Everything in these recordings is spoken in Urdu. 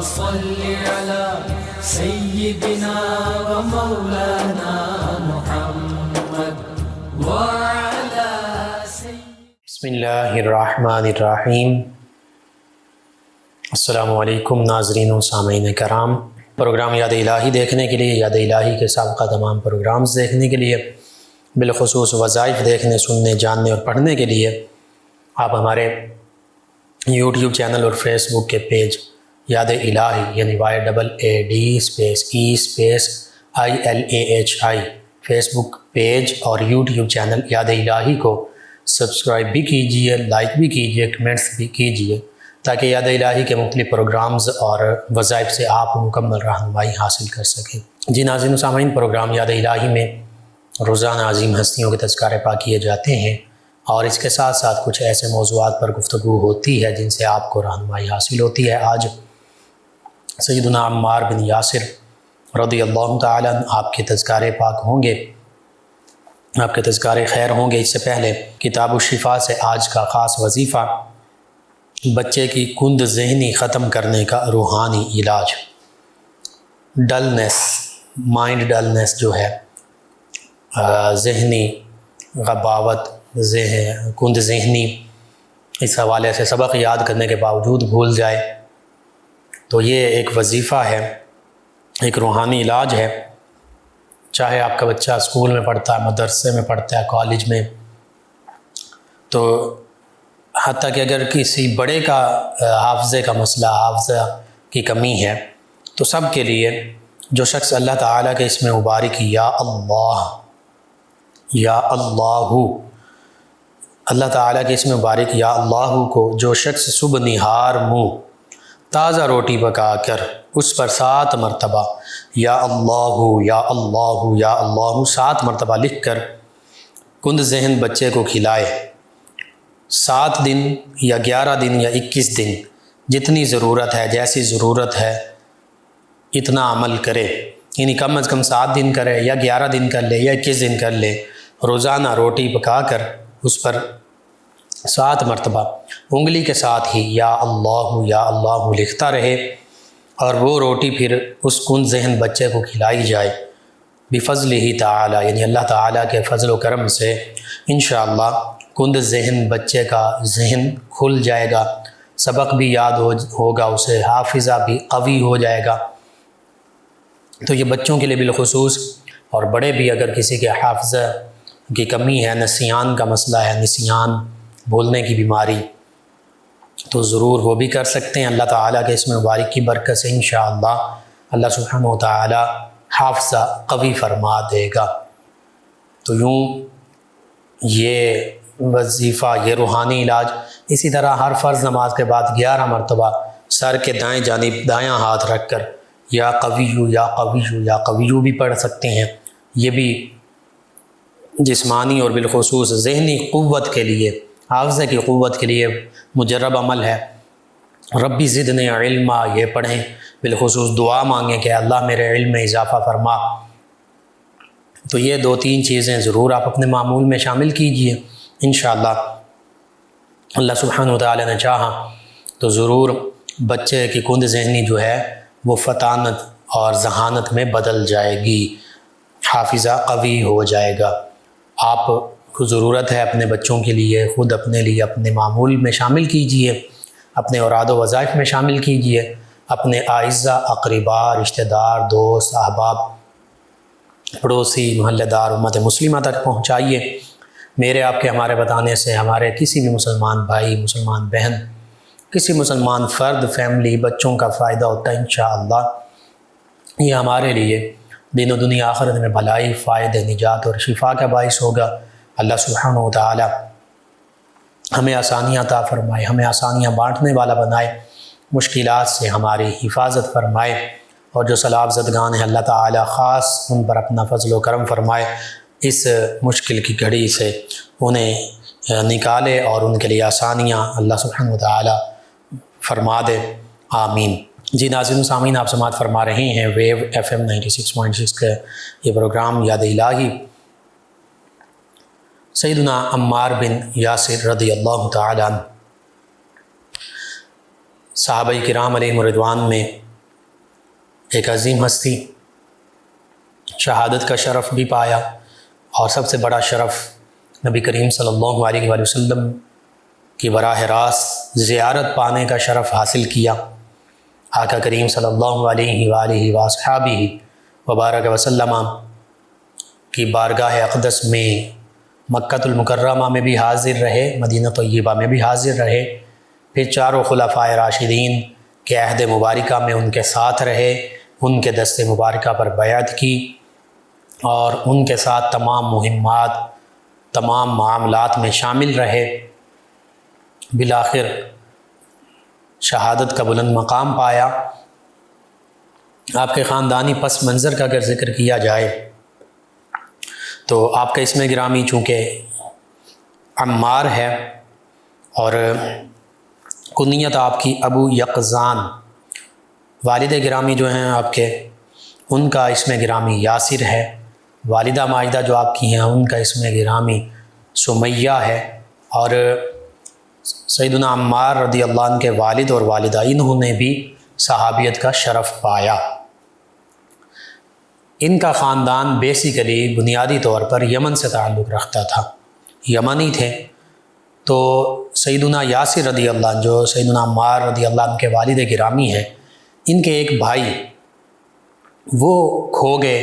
صل على سيدنا ومولانا محمد وعلى بسم اللہ الرحمن الرحیم۔ السلام علیکم ناظرین و سامعین کرام۔ پروگرام یاد الہی دیکھنے کے لیے، یاد الہی کے سابقہ تمام پروگرامز دیکھنے کے لیے، بالخصوص وظائف دیکھنے، سننے، جاننے اور پڑھنے کے لیے آپ ہمارے یوٹیوب چینل اور فیس بک کے پیج یاد الہی یعنی YADSPECILAHI فیس بک پیج اور یوٹیوب چینل یاد الہی کو سبسکرائب بھی کیجئے، لائک بھی کیجئے، کمنٹس بھی کیجئے تاکہ یاد الہی کے مختلف پروگرامز اور وظائف سے آپ مکمل رہنمائی حاصل کر سکیں۔ جی ناظرین و سامعین، پروگرام یاد الہی میں روزانہ عظیم ہستیوں کے تذکرے پاک کیے جاتے ہیں اور اس کے ساتھ ساتھ کچھ ایسے موضوعات پر گفتگو ہوتی ہے جن سے آپ کو رہنمائی حاصل ہوتی ہے۔ آج سیدنا عمار بن یاسر رضی اللہ تعالیٰ عنہ آپ کے تذکرے پاک ہوں گے، آپ کے تذکرے خیر ہوں گے۔ اس سے پہلے کتاب الشفا سے آج کا خاص وظیفہ بچے کی کند ذہنی ختم کرنے کا روحانی علاج۔ ڈلنس، مائنڈ ڈلنس جو ہے، ذہنی غباوت، کند ذہنی، اس حوالے سے سبق یاد کرنے کے باوجود بھول جائے، تو یہ ایک وظیفہ ہے، ایک روحانی علاج ہے۔ چاہے آپ کا بچہ اسکول میں پڑھتا ہے، مدرسے میں پڑھتا ہے، کالج میں، تو حتیٰ کہ اگر کسی بڑے کا حافظے کا مسئلہ، حافظہ کی کمی ہے، تو سب کے لیے جو شخص اللہ تعالیٰ کے اسم مبارک یا اللہ، یا اللہ، اللہ تعالیٰ کے اسم مبارک یا اللہ کو جو شخص صبح نہار منہ تازہ روٹی پکا کر اس پر 7 مرتبہ یا اللہ یا اللہ یا اللہ 7 مرتبہ لکھ کر کند ذہن بچے کو کھلائے، 7 دن یا 11 دن یا 21 دن، جتنی ضرورت ہے، جیسی ضرورت ہے اتنا عمل کرے، یعنی کم از کم 7 دن کرے یا 11 دن کر لے یا 21 دن کر لے، روزانہ روٹی پکا کر اس پر 7 مرتبہ انگلی کے ساتھ ہی یا اللہ لکھتا رہے، اور وہ روٹی پھر اس کند ذہن بچے کو کھلائی جائے بفضلہ تعالی، یعنی اللہ تعالیٰ کے فضل و کرم سے انشاءاللہ کند ذہن بچے کا ذہن کھل جائے گا، سبق بھی یاد ہوگا، اسے حافظہ بھی قوی ہو جائے گا۔ تو یہ بچوں کے لیے بالخصوص، اور بڑے بھی اگر کسی کے حافظہ کی کمی ہے، نسیان کا مسئلہ ہے، نسیان، بھولنے کی بیماری، تو ضرور وہ بھی کر سکتے ہیں۔ اللہ تعالیٰ کے اسم مبارک کی برکت سے انشاءاللہ اللہ سبحانہ و تعالیٰ حافظہ قوی فرما دے گا۔ تو یوں یہ وظیفہ، یہ روحانی علاج، اسی طرح ہر فرض نماز کے بعد 11 مرتبہ سر کے دائیں جانب دایاں ہاتھ رکھ کر یا قویو یا قویو یا قویو بھی پڑھ سکتے ہیں۔ یہ بھی جسمانی اور بالخصوص ذہنی قوت کے لیے، حافظہ کی قوت کے لیے مجرب عمل ہے۔ ربی زدنی علما یہ پڑھیں، بالخصوص دعا مانگیں کہ اللہ میرے علم میں اضافہ فرما۔ تو یہ 2-3 چیزیں ضرور آپ اپنے معمول میں شامل کیجئے، انشاءاللہ اللہ سبحانہ وتعالی نے چاہا تو ضرور بچے کی کند ذہنی جو ہے وہ فطانت اور ذہانت میں بدل جائے گی، حافظہ قوی ہو جائے گا۔ آپ کو ضرورت ہے اپنے بچوں کے لیے، خود اپنے لیے اپنے معمول میں شامل کیجئے، اپنے اوراد و وظائف میں شامل کیجئے، اپنے اعزہ، اقربا، رشتہ دار، دوست، احباب، پڑوسی، محلہ دار، امت مسلمہ تک پہنچائیے۔ میرے آپ کے، ہمارے بتانے سے ہمارے کسی بھی مسلمان بھائی، مسلمان بہن، کسی مسلمان فرد، فیملی، بچوں کا فائدہ ہوتا ہے انشاءاللہ۔ یہ ہمارے لیے دین و دنیا آخرت میں بھلائی، فائدہ، نجات اور شفا کا باعث ہوگا۔ اللہ سبحانہ و تعالی ہمیں آسانیاں عطا فرمائے، ہمیں آسانیاں بانٹنے والا بنائے، مشکلات سے ہماری حفاظت فرمائے، اور جو سلاب زدگان ہیں اللہ تعالی خاص ان پر اپنا فضل و کرم فرمائے، اس مشکل کی گھڑی سے انہیں نکالے اور ان کے لیے آسانیاں اللہ سبحانہ و تعالی فرما دے، آمین۔ جی ناظرین و سامعین، آپ سماعت فرما رہے ہیں ویو FM 96.6 کا یہ پروگرام یاد الہی۔ سیدنا عمار بن یاسر رضی اللہ تعالیٰ عنہ صحابہ کرام علیہم رضوان میں ایک عظیم ہستی، شہادت کا شرف بھی پایا، اور سب سے بڑا شرف نبی کریم صلی اللہ علیہ وآلہ وسلم کی براہ راست زیارت پانے کا شرف حاصل کیا۔ آقا کریم صلی اللہ علیہ وآلہ وصحبہ وبارک وسلم کی بارگاہ اقدس میں مکۃ المکرمہ میں بھی حاضر رہے، مدینہ طیبہ میں بھی حاضر رہے، پھر چاروں خلفائے راشدین کے عہد مبارکہ میں ان کے ساتھ رہے، ان کے دست مبارکہ پر بیعت کی، اور ان کے ساتھ تمام مہمات، تمام معاملات میں شامل رہے۔ بالآخر شہادت کا بلند مقام پایا۔ آپ کے خاندانی پس منظر کا اگر ذکر کیا جائے تو آپ کا اسم گرامی چونکہ عمار ہے، اور کنیت آپ کی ابو یقظان، والد گرامی جو ہیں آپ کے ان کا اسم گرامی یاسر ہے، والدہ ماجدہ جو آپ کی ہیں ان کا اسم گرامی سمیہ ہے، اور سیدنا عمار رضی اللہ عنہ کے والد اور والدہ انہوں نے بھی صحابیت کا شرف پایا۔ ان کا خاندان بیسیکلی بنیادی طور پر یمن سے تعلق رکھتا تھا، یمنی تھے۔ تو سیدنا یاسر رضی اللہ عنہ جو سیدنا عمار رضی اللہ عنہ کے والد گرامی ہیں، ان کے ایک بھائی وہ کھو گئے،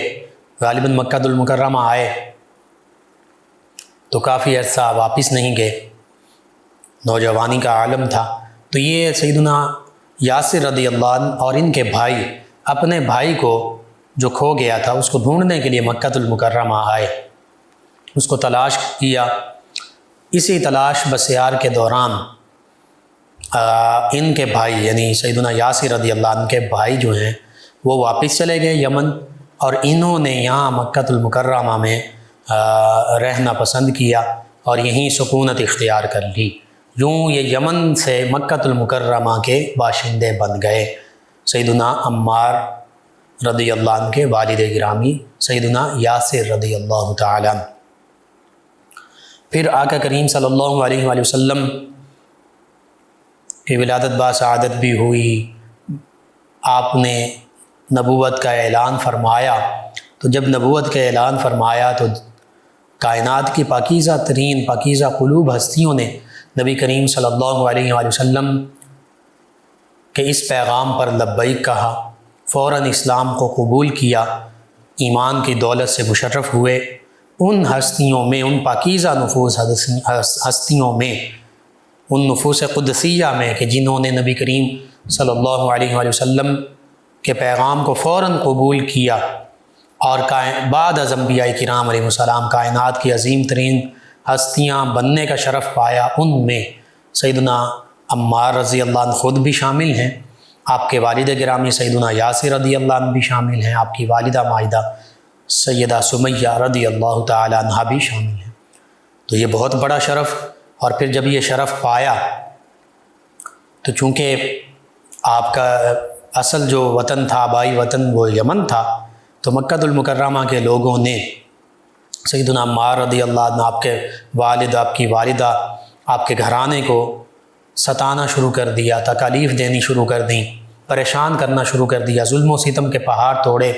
غالباً مکہ المکرمہ آئے تو کافی عرصہ واپس نہیں گئے، نوجوانی کا عالم تھا۔ تو یہ سیدنا یاسر رضی اللہ عنہ اور ان کے بھائی اپنے بھائی کو جو کھو گیا تھا اس کو ڈھونڈنے کے لیے مکہ المکرمہ آئے، اس کو تلاش کیا۔ اسی تلاش بسیار کے دوران ان کے بھائی یعنی سیدنا یاسر رضی اللہ عنہ کے بھائی جو ہیں وہ واپس چلے گئے یمن، اور انہوں نے یہاں مکہ المکرمہ میں رہنا پسند کیا اور یہیں سکونت اختیار کر لی۔ یوں یہ یمن سے مکہ المکرمہ کے باشندے بن گئے، سیدنا عمار رضی اللہ عنہ کے والد گرامی سیدنا یاسر رضی اللہ تعالی عنہ۔ پھر آقا کریم صلی اللہ علیہ وآلہ وسلم کی ولادت باسعادت بھی ہوئی، آپ نے نبوت کا اعلان فرمایا۔ تو جب نبوت کا اعلان فرمایا تو کائنات کی پاکیزہ ترین پاکیزہ قلوب ہستیوں نے نبی کریم صلی اللہ علیہ وآلہ وسلم کے اس پیغام پر لبیک کہا، فوراً اسلام کو قبول کیا، ایمان کی دولت سے مشرف ہوئے۔ ان ہستیوں میں، ان پاکیزہ نفوس ہستیوں میں، ان نفوس قدسیہ میں کہ جنہوں نے نبی کریم صلی اللہ علیہ وآلہ وسلم کے پیغام کو فوراً قبول کیا، اور بعد از انبیاء کرام علیہ السلام کائنات کی عظیم ترین ہستیاں بننے کا شرف پایا، ان میں سیدنا عمار رضی اللہ عنہ خود بھی شامل ہیں، آپ کے والد گرامی سیدنا یاسر رضی اللہ عنہ بھی شامل ہیں، آپ کی والدہ ماجدہ سیدہ سمیہ رضی اللہ تعالی عنہ بھی شامل ہیں۔ تو یہ بہت بڑا شرف، اور پھر جب یہ شرف پایا تو چونکہ آپ کا اصل جو وطن تھا، آبائی وطن وہ یمن تھا، تو مکہ المکرمہ کے لوگوں نے سیدنا عمار رضی اللہ عنہ، آپ کے والد، آپ کی والدہ، آپ کے گھرانے کو ستانا شروع کر دیا، تکالیف دینی شروع کر دیں، پریشان کرنا شروع کر دیا، ظلم و ستم کے پہاڑ توڑے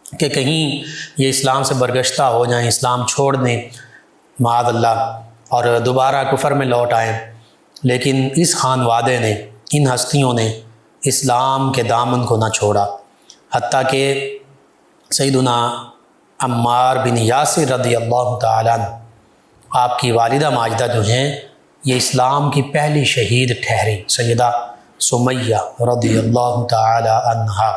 کہ کہیں یہ اسلام سے برگشتہ ہو جائیں، اسلام چھوڑ دیں معاذ اللہ اور دوبارہ کفر میں لوٹ آئیں۔ لیکن اس خانوادے نے، ان ہستیوں نے اسلام کے دامن کو نہ چھوڑا، حتیٰ کہ سیدنا عمار بن یاسر رضی اللہ تعالیٰ عنہ، آپ کی والدہ ماجدہ جو ہیں، یہ اسلام کی پہلی شہید ٹھہری، سیدہ سمیہ رضی اللہ تعالی عنہا۔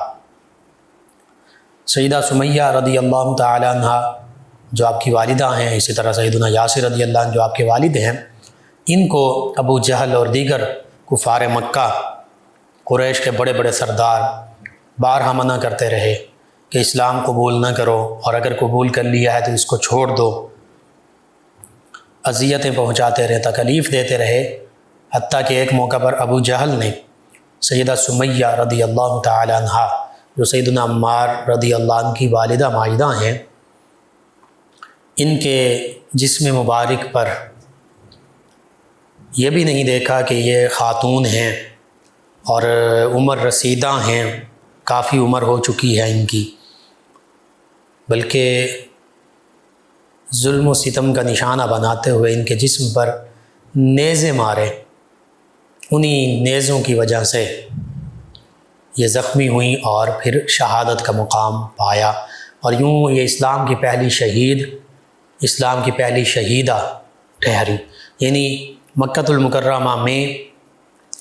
سیدہ سمیہ رضی اللہ تعالی عنہا جو آپ کی والدہ ہیں، اسی طرح سیدنا یاسر رضی اللہ عنہ جو آپ کے والد ہیں، ان کو ابو جہل اور دیگر کفار مکہ، قریش کے بڑے بڑے سردار بارہا منع کرتے رہے کہ اسلام قبول نہ کرو، اور اگر قبول کر لیا ہے تو اس کو چھوڑ دو، اذیتیں پہنچاتے رہے، تکلیف دیتے رہے، حتیٰ کہ ایک موقع پر ابو جہل نے سیدہ سمیہ رضی اللہ تعالی عنہا جو سیدنا عمار رضی اللہ عنہ کی والدہ ماجدہ ہیں، ان کے جسم مبارک پر یہ بھی نہیں دیکھا کہ یہ خاتون ہیں اور عمر رسیدہ ہیں، کافی عمر ہو چکی ہے ان کی، بلکہ ظلم و ستم کا نشانہ بناتے ہوئے ان کے جسم پر نیزے مارے، انہی نیزوں کی وجہ سے یہ زخمی ہوئیں اور پھر شہادت کا مقام پایا، اور یوں یہ اسلام کی پہلی شہید، اسلام کی پہلی شہیدہ ٹھہری۔ یعنی مکہ المکرمہ میں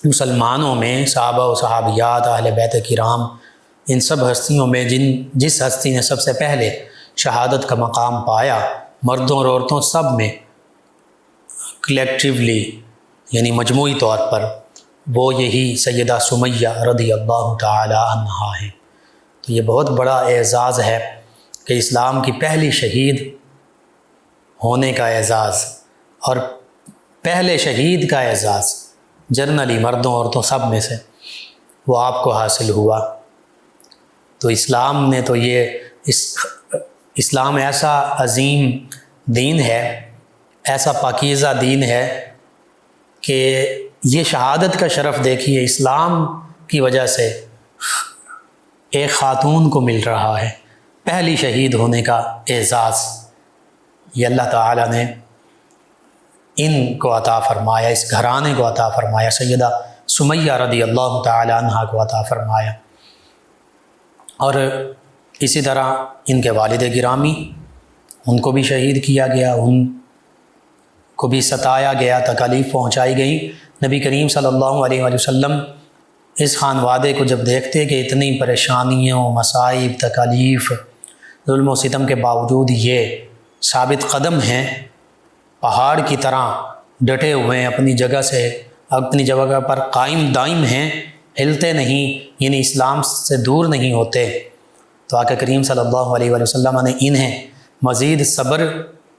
مسلمانوں میں صحابہ و صحابیات، اہل بیت کرام، ان سب ہستیوں میں جس ہستی نے سب سے پہلے شہادت کا مقام پایا، مردوں اور عورتوں سب میں کلیکٹیولی یعنی مجموعی طور پر، وہ یہی سیدہ سمیہ رضی اللہ تعالی عنہا ہے۔ تو یہ بہت بڑا اعزاز ہے کہ اسلام کی پہلی شہید ہونے کا اعزاز اور پہلے شہید کا اعزاز جنرلی مردوں عورتوں سب میں سے وہ آپ کو حاصل ہوا۔ تو اسلام نے تو اسلام ایسا عظیم دین ہے، ایسا پاکیزہ دین ہے کہ یہ شہادت کا شرف دیکھیے، اسلام کی وجہ سے ایک خاتون کو مل رہا ہے پہلی شہید ہونے کا اعزاز، یہ اللہ تعالیٰ نے ان کو عطا فرمایا، اس گھرانے کو عطا فرمایا، سیدہ سمیہ رضی اللہ تعالی عنہا کو عطا فرمایا۔ اور اسی طرح ان کے والد گرامی، ان کو بھی شہید کیا گیا، ان کو بھی ستایا گیا، تکالیف پہنچائی گئی۔ نبی کریم صلی اللہ علیہ وآلہ وسلم اس خانوادے کو جب دیکھتے کہ اتنی پریشانیوں، مصائب، تکالیف، ظلم و ستم کے باوجود یہ ثابت قدم ہیں، پہاڑ کی طرح ڈٹے ہوئے ہیں، اپنی جگہ پر قائم دائم ہیں، ہلتے نہیں، یعنی اسلام سے دور نہیں ہوتے، تو آقا کریم صلی اللہ علیہ وآلہ وسلم نے انہیں مزید صبر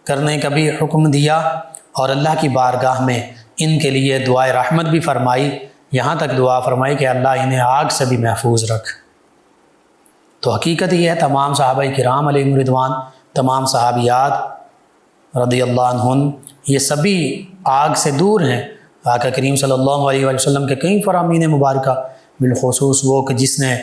کرنے کا بھی حکم دیا، اور اللہ کی بارگاہ میں ان کے لیے دعائے رحمت بھی فرمائی، یہاں تک دعا فرمائی کہ اللہ انہیں آگ سے بھی محفوظ رکھ۔ تو حقیقت یہ ہے، تمام صحابہ کرام علیہم رضوان، تمام صحابیات رضی اللہ عنہن، یہ سبھی آگ سے دور ہیں۔ آقا کریم صلی اللہ علیہ وآلہ وسلم کے کئی فرامین مبارکہ، بالخصوص وہ کہ جس نے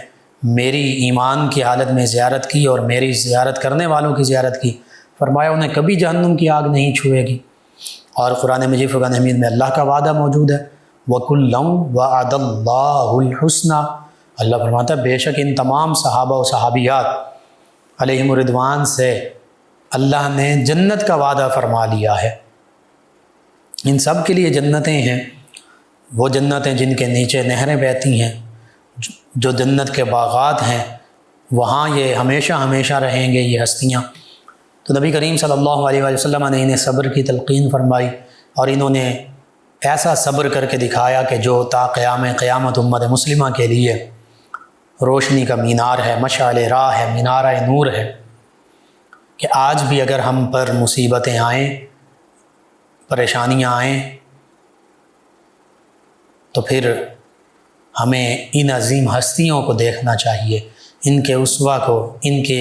میری ایمان کی حالت میں زیارت کی اور میری زیارت کرنے والوں کی زیارت کی، فرمایا انہیں کبھی جہنم کی آگ نہیں چھوئے گی۔ اور قرآن مجید فرقان حمید میں اللہ کا وعدہ موجود ہے، وَكُلًّا وَعَدَ اللَّهُ الْحُسْنَى، اللہ فرماتا ہے بے شک ان تمام صحابہ و صحابیات علیہم رضوان سے اللہ نے جنت کا وعدہ فرما لیا ہے۔ ان سب کے لیے جنتیں ہیں، وہ جنتیں جن کے نیچے نہریں بہتی ہیں، جو جنت کے باغات ہیں، وہاں یہ ہمیشہ ہمیشہ رہیں گے یہ ہستیاں۔ تو نبی کریم صلی اللہ علیہ وآلہ وسلم نے انہیں صبر کی تلقین فرمائی، اور انہوں نے ایسا صبر کر کے دکھایا کہ جو تا قیامت امت مسلمہ کے لیے روشنی کا مینار ہے، مشعل راہ ہے، مینارہ نور ہے، کہ آج بھی اگر ہم پر مصیبتیں آئیں، پریشانیاں آئیں، تو پھر ہمیں ان عظیم ہستیوں کو دیکھنا چاہیے، ان کے اسوہ کو، ان کے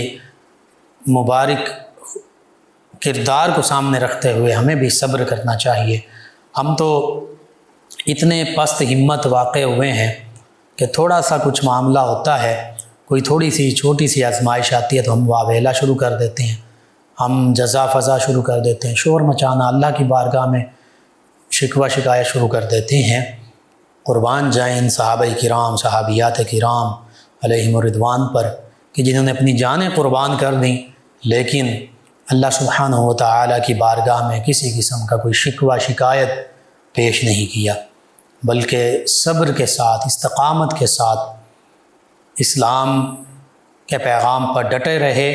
مبارک کردار کو سامنے رکھتے ہوئے ہمیں بھی صبر کرنا چاہیے۔ ہم تو اتنے پست ہمت واقع ہوئے ہیں کہ تھوڑا سا کچھ معاملہ ہوتا ہے، کوئی تھوڑی سی چھوٹی سی آزمائش آتی ہے تو ہم واویلا شروع کر دیتے ہیں، ہم جزا فضا شروع کر دیتے ہیں، شور مچانا، اللہ کی بارگاہ میں شکوہ شکایت شروع کر دیتے ہیں۔ قربان جائیں ان صحابہ کرام، صحابیات کرام علیہم رضوان پر کہ جنہوں نے اپنی جانیں قربان کر دیں، لیکن اللہ سبحانہ و تعالیٰ کی بارگاہ میں کسی قسم کا کوئی شکوہ شکایت پیش نہیں کیا، بلکہ صبر کے ساتھ، استقامت کے ساتھ اسلام کے پیغام پر ڈٹے رہے،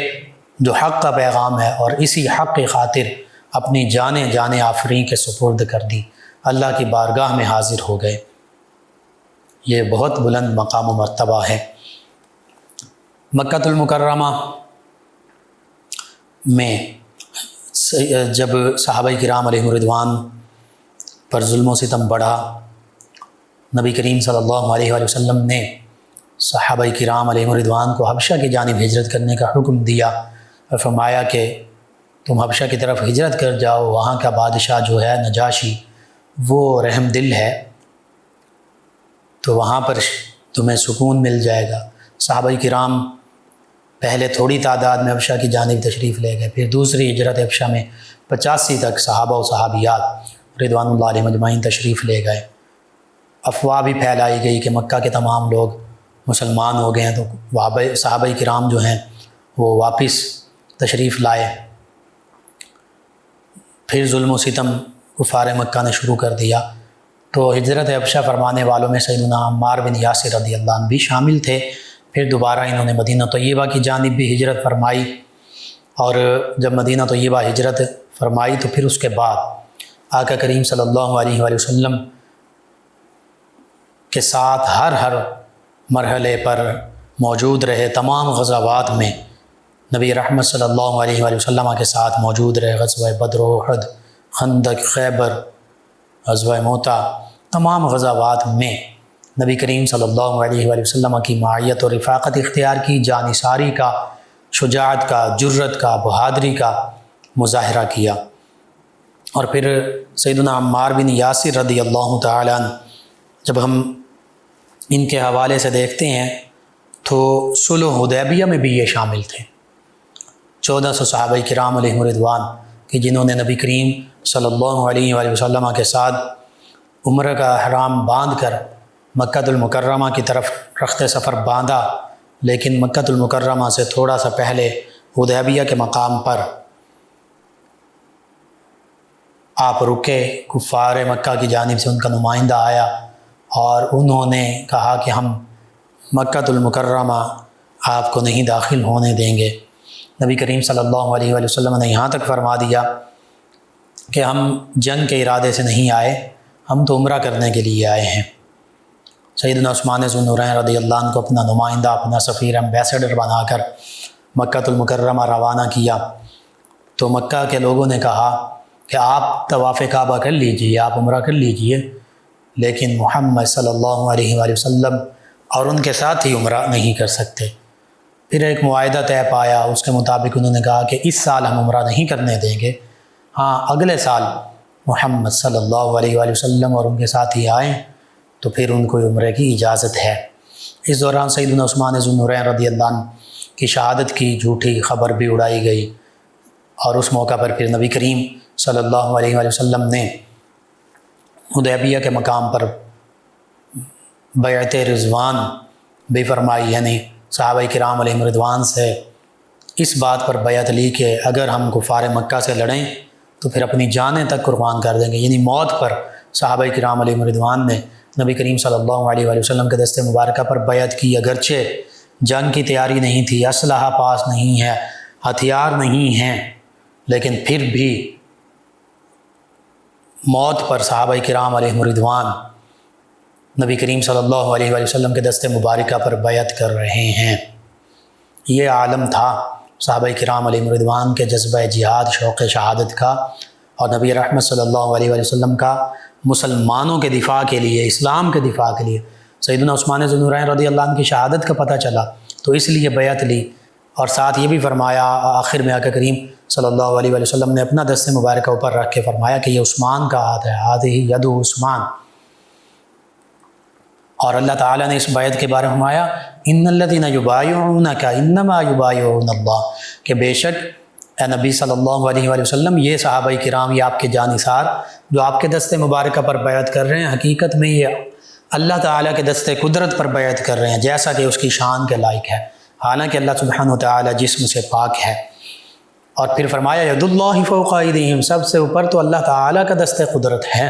جو حق کا پیغام ہے، اور اسی حق کی خاطر اپنی جانیں آفرین کے سپرد کر دی، اللہ کی بارگاہ میں حاضر ہو گئے۔ یہ بہت بلند مقام و مرتبہ ہے۔ مکہ المکرمہ میں جب صحابہ کرام علیہم رضوان پر ظلم و ستم بڑھا، نبی کریم صلی اللہ علیہ وآلہ وسلم نے صحابہ کرام علیہم رضوان کو حبشہ کی جانب ہجرت کرنے کا حکم دیا، اور فرمایا کہ تم حبشہ کی طرف ہجرت کر جاؤ، وہاں کا بادشاہ جو ہے نجاشی، وہ رحم دل ہے، تو وہاں پر تمہیں سکون مل جائے گا، صحابہ کرام پہلے تھوڑی تعداد میں حبشہ کی جانب تشریف لے گئے، پھر دوسری ہجرت حبشہ میں 85 تک صحابہ و صحابیات رضوان اللہ علیہ مجمعین تشریف لے گئے۔ افواہ بھی پھیلائی گئی کہ مکہ کے تمام لوگ مسلمان ہو گئے ہیں، تو صحابہ کرام جو ہیں وہ واپس تشریف لائے۔ پھر ظلم و ستم کفار مکہ نے شروع کر دیا، تو ہجرت حبشہ فرمانے والوں میں سیدنا عمار بن یاسر رضی اللہ عنہ بھی شامل تھے۔ پھر دوبارہ انہوں نے مدینہ طیبہ کی جانب بھی ہجرت فرمائی، اور جب مدینہ طیبہ ہجرت فرمائی تو پھر اس کے بعد آقا کریم صلی اللہ علیہ وآلہ وسلم کے ساتھ ہر مرحلے پر موجود رہے، تمام غزوات میں نبی رحمت صلی اللہ علیہ وآلہ وسلم کے ساتھ موجود رہے۔ غزوہ بدر، احد، خندق، خیبر، غزوہ موتا، تمام غزوات میں نبی کریم صلی اللہ علیہ وآلہ وسلم کی معیت اور رفاقت اختیار کی، جانثاری کا، شجاعت کا، جرت کا، بہادری کا مظاہرہ کیا۔ اور پھر سیدنا عمار بن یاسر رضی اللہ تعالی عنہ، جب ہم ان کے حوالے سے دیکھتے ہیں تو صلح حدیبیہ میں بھی یہ شامل تھے۔ 1400 صحابہ کرام علیہم رضوان کہ جنہوں نے نبی کریم صلی اللہ علیہ وآلہ وسلم کے ساتھ عمرہ کا احرام باندھ کر مکہ المکرمہ کی طرف رخت سفر باندھا، لیکن مکہ المکرمہ سے تھوڑا سا پہلے حدیبیہ کے مقام پر آپ رکے۔ کفار مکہ کی جانب سے ان کا نمائندہ آیا اور انہوں نے کہا کہ ہم مکہ المکرمہ آپ کو نہیں داخل ہونے دیں گے۔ نبی کریم صلی اللہ علیہ وآلہ وسلم نے یہاں تک فرما دیا کہ ہم جنگ کے ارادے سے نہیں آئے، ہم تو عمرہ کرنے کے لیے آئے ہیں۔ سیدنا عثمان ذو النورین رضی اللہ عنہ کو اپنا نمائندہ، اپنا سفیر، ایمبیسڈر بنا کر مکہ المکرمہ روانہ کیا، تو مکہ کے لوگوں نے کہا کہ آپ طواف کعبہ کر لیجئے، آپ عمرہ کر لیجئے، لیکن محمد صلی اللہ علیہ وآلہ وسلم اور ان کے ساتھ ہی عمرہ نہیں کر سکتے۔ پھر ایک معاہدہ طے پایا، اس کے مطابق انہوں نے کہا کہ اس سال ہم عمرہ نہیں کرنے دیں گے، ہاں اگلے سال محمد صلی اللہ علیہ وآلہ وسلم اور ان کے ساتھ ہی آئیں تو پھر ان کو عمرے کی اجازت ہے۔ اس دوران سیدنا عثمان ذو النورین رضی اللہ عنہ کی شہادت کی جھوٹی خبر بھی اڑائی گئی، اور اس موقع پر پھر نبی کریم صلی اللہ علیہ وآلہ وسلم نے حدیبیہ کے مقام پر بیعت رضوان بھی فرمائی، یعنی صحابہ کرام علیہ رضوان سے اس بات پر بیعت لی کہ اگر ہم کفار مکہ سے لڑیں تو پھر اپنی جانیں تک قربان کر دیں گے، یعنی موت پر صحابہ کرام علیہ رضوان نے نبی کریم صلی اللہ علیہ وآلہ وسلم کے دست مبارکہ پر بیعت کی۔ اگرچہ جنگ کی تیاری نہیں تھی، اسلحہ پاس نہیں ہے، ہتھیار نہیں ہیں، لیکن پھر بھی موت پر صحابہ کرام علیہ رضوان نبی کریم صلی اللہ علیہ وآلہ وسلم کے دست مبارکہ پر بیعت کر رہے ہیں۔ یہ عالم تھا صحابہ کرام علیہ رضوان کے جذبہ جہاد، شوق شہادت کا، اور نبی رحمت صلی اللہ علیہ وآلہ وسلم کا مسلمانوں کے دفاع کے لیے، اسلام کے دفاع کے لیے۔ سیدنا عثمان ذو النورین رضی اللہ عنہ کی شہادت کا پتہ چلا تو اس لیے بیعت لی، اور ساتھ یہ بھی فرمایا آخر میں آقا کریم صلی اللہ علیہ وآلہ وسلم نے اپنا دست مبارکہ اوپر رکھ کے فرمایا کہ یہ عثمان کا ہاتھ ہے، ہاتھ ہی ید عثمان۔ اور اللہ تعالیٰ نے اس بیعت کے بارے میں فرمایا ان الذین یبایعونک انما یبایعون اللہ، کہ بے شک اے نبی صلی اللہ علیہ وآلہ وسلم یہ صحابہ کرام، یہ آپ کے جانثار جو آپ کے دست مبارکہ پر بیعت کر رہے ہیں، حقیقت میں یہ اللہ تعالیٰ کے دست قدرت پر بیعت کر رہے ہیں، جیسا کہ اس کی شان کے لائق ہے، حالانکہ اللہ سبحانہ وتعالی جسم سے پاک ہے۔ اور پھر فرمایا ید اللہ فوق ایدیہم، سب سے اوپر تو اللہ تعالیٰ کا دست قدرت ہے،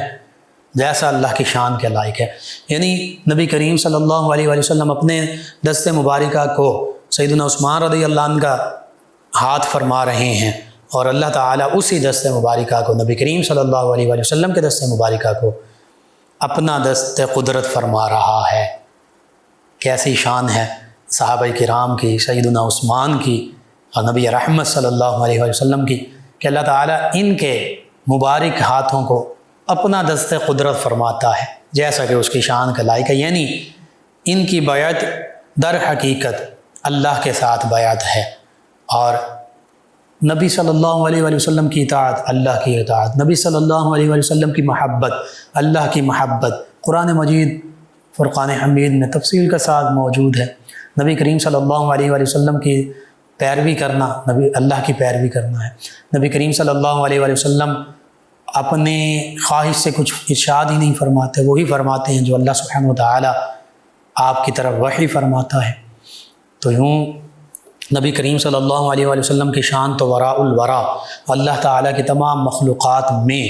جیسا اللہ کی شان کے لائق ہے۔ یعنی نبی کریم صلی اللہ علیہ وآلہ وسلم اپنے دست مبارکہ کو سیدنا عثمان رضی اللہ عنہ کا ہاتھ فرما رہے ہیں، اور اللہ تعالیٰ اسی دست مبارکہ کو، نبی کریم صلی اللہ علیہ وآلہ وسلم کے دست مبارکہ کو اپنا دست قدرت فرما رہا ہے۔ کیسی شان ہے صحابہ کرام کی، سیدنا عثمان کی اور نبی رحمت صلی اللہ علیہ وآلہ وسلم کی، کہ اللہ تعالیٰ ان کے مبارک ہاتھوں کو اپنا دست قدرت فرماتا ہے، جیسا کہ اس کی شان کا لائق ہے۔ یعنی ان کی بیعت در حقیقت اللہ کے ساتھ بیعت ہے، اور نبی صلی اللہ علیہ وآلہ وسلم کی اطاعت اللہ کی اطاعت، نبی صلی اللہ علیہ وآلہ وسلم کی محبت اللہ کی محبت۔ قرآن مجید فرقان حمید میں تفصیل کے ساتھ موجود ہے۔ نبی کریم صلی اللہ علیہ وآلہ وسلم کی پیروی کرنا نبی اللہ کی پیروی کرنا ہے۔ نبی کریم صلی اللہ علیہ وآلہ وسلم اپنے خواہش سے کچھ ارشاد ہی نہیں فرماتے، وہی فرماتے ہیں جو اللہ سبحانہ و تعالیٰ آپ کی طرف وحی فرماتا ہے۔ تو یوں نبی کریم صلی اللہ علیہ وآلہ وسلم کی شان تو وراء الورا، اللہ تعالیٰ کی تمام مخلوقات میں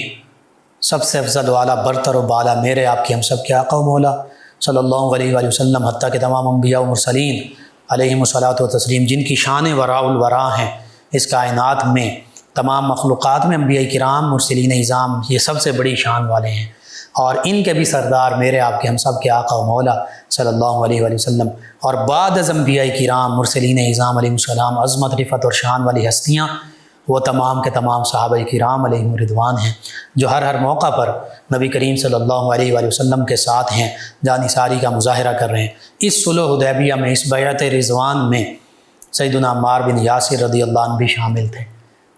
سب سے افضل والا برتر و بالا میرے آپ کے ہم سب کے آقا و مولا صلی اللہ علیہ وآلہ وسلم، حتیٰ کہ تمام انبیاء و مرسلین علیہم الصلاۃ و تسلیم، جن کی شان وراء الورا ہیں اس کائنات میں، تمام مخلوقات میں انبیاء کرام مرسلین اعظام یہ سب سے بڑی شان والے ہیں، اور ان کے بھی سردار میرے آپ کے ہم سب کے آقا و مولا صلی اللہ علیہ وآلہ وسلم، اور بعد از انبیاء کرام مرسلین اعظام علیہ السلام عظمت رفعت اور شان والی ہستیاں وہ تمام کے تمام صحابہ کرام علیہم رضوان ہیں، جو ہر موقع پر نبی کریم صلی اللہ علیہ وآلہ وسلم کے ساتھ ہیں، جانثاری کا مظاہرہ کر رہے ہیں۔ اس صلح حدیبیہ میں، اس بیعت رضوان میں سیدنا عمار بن یاسر رضی اللہ عنہ بھی شامل تھے۔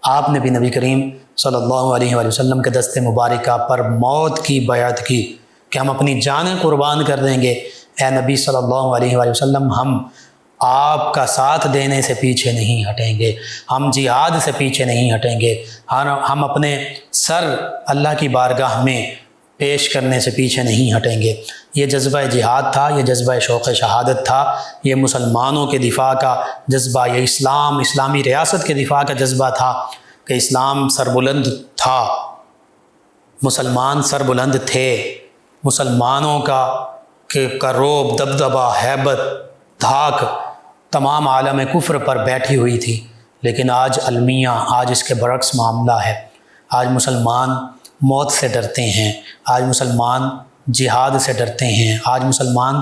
آپ نے بھی نبی کریم صلی اللہ علیہ وآلہ وسلم کے دست مبارکہ پر موت کی بیعت کی کہ ہم اپنی جانیں قربان کر دیں گے، اے نبی صلی اللہ علیہ وآلہ وسلم، ہم آپ کا ساتھ دینے سے پیچھے نہیں ہٹیں گے، ہم جہاد سے پیچھے نہیں ہٹیں گے، ہم اپنے سر اللہ کی بارگاہ میں پیش کرنے سے پیچھے نہیں ہٹیں گے۔ یہ جذبہ جہاد تھا، یہ جذبہ شوق شہادت تھا، یہ مسلمانوں کے دفاع کا جذبہ، یہ اسلامی ریاست کے دفاع کا جذبہ تھا کہ اسلام سربلند تھا، مسلمان سربلند تھے، مسلمانوں کا رعب، دبدبہ، ہیبت، دھاک تمام عالم کفر پر بیٹھی ہوئی تھی۔ لیکن آج المیہ، آج اس کے برعکس معاملہ ہے۔ آج مسلمان موت سے ڈرتے ہیں، آج مسلمان جہاد سے ڈرتے ہیں، آج مسلمان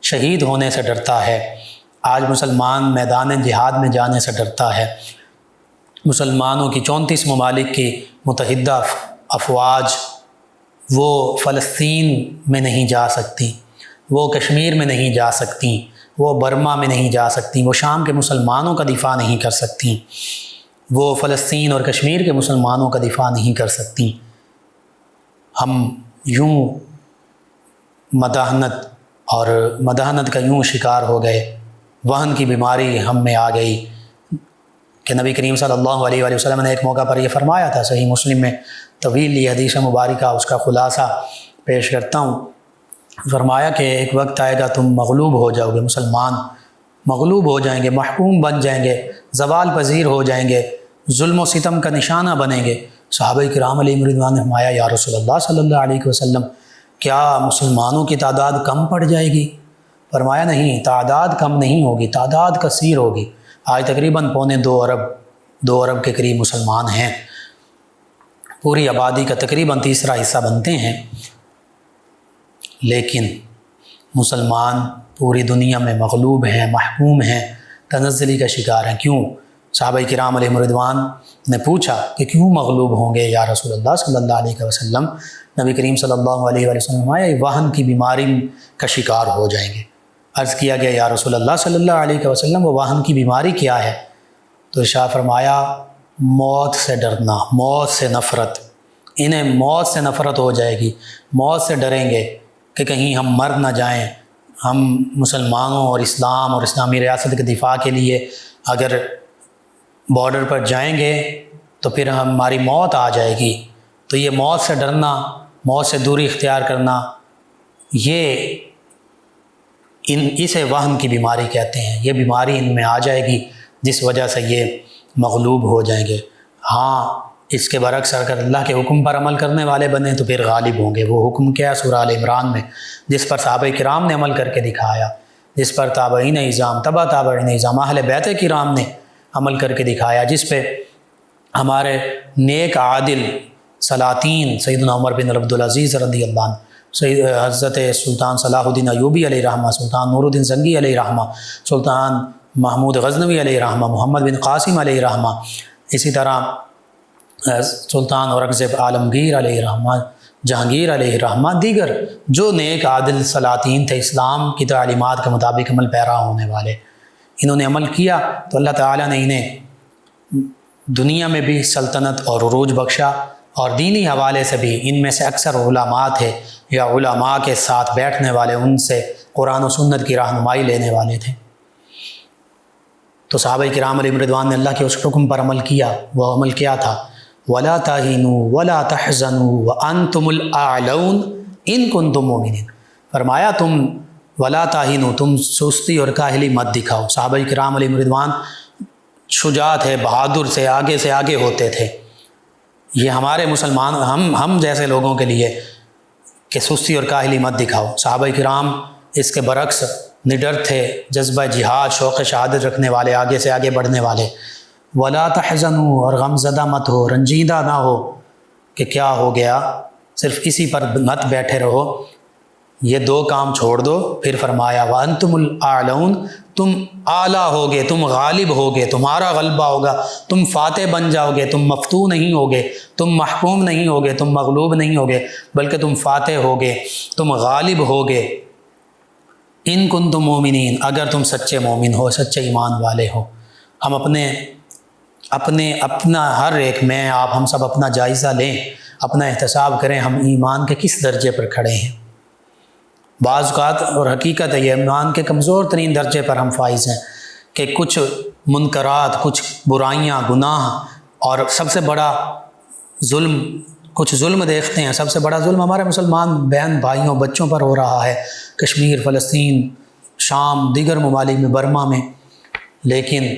شہید ہونے سے ڈرتا ہے، آج مسلمان میدان جہاد میں جانے سے ڈرتا ہے۔ مسلمانوں کی 34 ممالک کی متحدہ افواج وہ فلسطین میں نہیں جا سکتی، وہ کشمیر میں نہیں جا سکتی، وہ برما میں نہیں جا سکتی، وہ شام کے مسلمانوں کا دفاع نہیں کر سکتی، وہ فلسطین اور کشمیر کے مسلمانوں کا دفاع نہیں کر سکتی۔ ہم یوں مداحنت کا یوں شکار ہو گئے، وہن کی بیماری ہم میں آ گئی کہ نبی کریم صلی اللہ علیہ وآلہ وسلم نے ایک موقع پر یہ فرمایا تھا، صحیح مسلم میں طویل یہ حدیث مبارکہ، اس کا خلاصہ پیش کرتا ہوں۔ فرمایا کہ ایک وقت آئے گا تم مغلوب ہو جاؤ گے، مسلمان مغلوب ہو جائیں گے، محکوم بن جائیں گے، زوال پذیر ہو جائیں گے، ظلم و ستم کا نشانہ بنیں گے۔ صحابہ کرام علیہ رضوان نے فرمایا یا رسول اللہ صلی اللہ علیہ وسلم، کیا مسلمانوں کی تعداد کم پڑ جائے گی؟ فرمایا نہیں، تعداد کم نہیں ہوگی، تعداد کثیر ہوگی۔ آج تقریباً 2 ارب کے قریب مسلمان ہیں، پوری آبادی کا تقریباً تیسرا حصہ بنتے ہیں، لیکن مسلمان پوری دنیا میں مغلوب ہیں، محکوم ہیں، تنزلی کا شکار ہیں۔ کیوں؟ صحابہ کرام علیہ رضوان نے پوچھا کہ کیوں مغلوب ہوں گے یا رسول اللہ صلی اللہ علیہ وسلم؟ نبی کریم صلی اللہ علیہ وسلم آیا وہن کی بیماری کا شکار ہو جائیں گے۔ عرض کیا گیا یا رسول اللہ صلی اللہ علیہ وسلم، وہ وہن کی بیماری کیا ہے؟ تو ارشاد فرمایا موت سے ڈرنا، موت سے نفرت، انہیں موت سے نفرت ہو جائے گی، موت سے ڈریں گے کہ کہیں ہم مر نہ جائیں۔ ہم مسلمانوں اور اسلام اور اسلامی ریاست کے دفاع کے لیے اگر بارڈر پر جائیں گے تو پھر ہماری موت آ جائے گی۔ تو یہ موت سے ڈرنا، موت سے دوری اختیار کرنا، یہ اسے وہن کی بیماری کہتے ہیں۔ یہ بیماری ان میں آ جائے گی جس وجہ سے یہ مغلوب ہو جائیں گے۔ ہاں، اس کے برعکس اگر اللہ کے حکم پر عمل کرنے والے بنے تو پھر غالب ہوں گے۔ وہ حکم کیا ہے؟ سورہ آل عمران میں، جس پر صحابہ کرام نے عمل کر کے دکھایا، جس پر تابعین اعظام، تبع تابعین اعظام، اہل بیت کرام نے عمل کر کے دکھایا، جس پہ ہمارے نیک عادل سلاطین سیدنا عمر بن عبدالعزیز رضی اللہ عنہ، حضرت سلطان صلاح الدین ایوبی علیہ رحمہ، سلطان نور الدین زنگی علیہ رحمہ، سلطان محمود غزنوی علیہ رحمہ، محمد بن قاسم علیہ رحمہ، اسی طرح سلطان اورنگزیب عالمگیر علیہ رحمہ، جہانگیر علیہ رحمہ، دیگر جو نیک عادل سلاطین تھے، اسلام کی تعلیمات کے مطابق عمل پیرا ہونے والے، انہوں نے عمل کیا تو اللہ تعالیٰ نے انہیں دنیا میں بھی سلطنت اور عروج بخشا، اور دینی حوالے سے بھی ان میں سے اکثر علماء تھے یا علماء کے ساتھ بیٹھنے والے، ان سے قرآن و سنت کی رہنمائی لینے والے تھے۔ تو صحابہ کرام علیہم رضوان نے اللہ کے اس حکم پر عمل کیا. وہ عمل کیا تھا؟ وَلَا تَهِنُوا وَلَا تَحْزَنُوا وَأَنْتُمُ الْأَعْلَوْنَ إِن كُنتُم مُؤْمِنِينَ. فرمایا تم وَلَا تَهِنُوا، تم سستی اور کاہلی مت دکھاؤ. صحابہ کرام علیہم رضوان شجاع تھے، بہادر سے آگے ہوتے تھے. یہ ہمارے مسلمان ہم جیسے لوگوں کے لیے کہ سستی اور کاہلی مت دکھاؤ. صحابہ کرام اس کے برعکس نڈر تھے، جذبہ جہاد، شوق شہادت رکھنے والے، آگے سے آگے بڑھنے والے. وَلَا تَحْزَنُوا، اور غم زدہ مت ہو، رنجیدہ نہ ہو کہ کیا ہو گیا، صرف اسی پر مت بیٹھے رہو. یہ دو کام چھوڑ دو. پھر فرمایا وَأَنْتُمُ الْأَعْلَوْنَ، تم اعلیٰ ہوگے، تم غالب ہوگے، تمہارا غلبہ ہوگا، تم فاتح بن جاؤ گے، تم مفتون نہیں ہوگے، تم محکوم نہیں ہوگے، تم مغلوب نہیں ہوگے، بلکہ تم فاتح ہوگے، تم غالب ہوگے. ان کنتم مومنین، اگر تم سچے مومن ہو، سچے ایمان والے ہو. ہم اپنا ہر ایک، میں آپ، ہم سب اپنا جائزہ لیں، اپنا احتساب کریں، ہم ایمان کے کس درجے پر کھڑے ہیں. بعض اوقات اور حقیقت ہے یہ، ایمان کے کمزور ترین درجے پر ہم فائز ہیں کہ کچھ منکرات، کچھ برائیاں، گناہ، اور سب سے بڑا ظلم، کچھ ظلم دیکھتے ہیں. سب سے بڑا ظلم ہمارے مسلمان بہن بھائیوں، بچوں پر ہو رہا ہے، کشمیر، فلسطین، شام، دیگر ممالک میں، برما میں. لیکن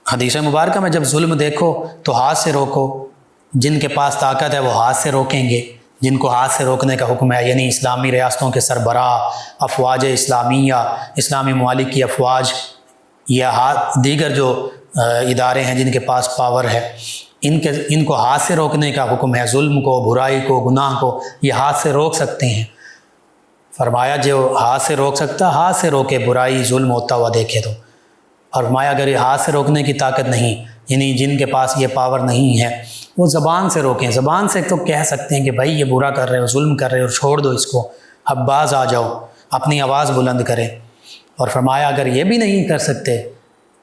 حدیث مبارکہ میں جب ظلم دیکھو تو ہاتھ سے روکو. جن کے پاس طاقت ہے وہ ہاتھ سے روکیں گے، جن کو ہاتھ سے روکنے کا حکم ہے، یعنی اسلامی ریاستوں کے سربراہ، افواج اسلامیہ، اسلامی ممالک کی افواج، یا دیگر جو ادارے ہیں جن کے پاس پاور ہے، ان کو ہاتھ سے روکنے کا حکم ہے. ظلم کو، برائی کو، گناہ کو یہ ہاتھ سے روک سکتے ہیں. فرمایا جو ہاتھ سے روک سکتا، ہاتھ سے روکے، برائی، ظلم ہوتا ہوا دیکھے تو. اور فرمایا اگر یہ ہاتھ سے روکنے کی طاقت نہیں، یعنی جن کے پاس یہ پاور نہیں ہے، وہ زبان سے روکیں. زبان سے تو کہہ سکتے ہیں کہ بھائی یہ برا کر رہے ہو، ظلم کر رہے ہو، چھوڑ دو اس کو، اب باز آ جاؤ، اپنی آواز بلند کریں. اور فرمایا اگر یہ بھی نہیں کر سکتے،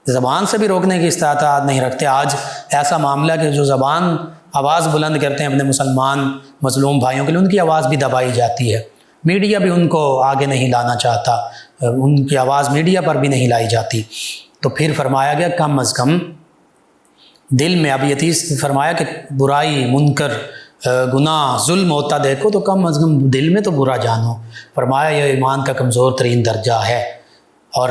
زبان سے بھی روکنے کی استطاعت نہیں رکھتے. آج ایسا معاملہ کہ جو زبان آواز بلند کرتے ہیں اپنے مسلمان مظلوم بھائیوں کے لیے، ان کی آواز بھی دبائی جاتی ہے. میڈیا بھی ان کو آگے نہیں لانا چاہتا، ان کی آواز میڈیا پر بھی نہیں لائی جاتی. تو پھر فرمایا گیا کم از کم دل میں، اب یہ فرمایا کہ برائی، منکر، گناہ، ظلم ہوتا دیکھو تو کم از کم دل میں تو برا جانو. فرمایا یہ ایمان کا کمزور ترین درجہ ہے. اور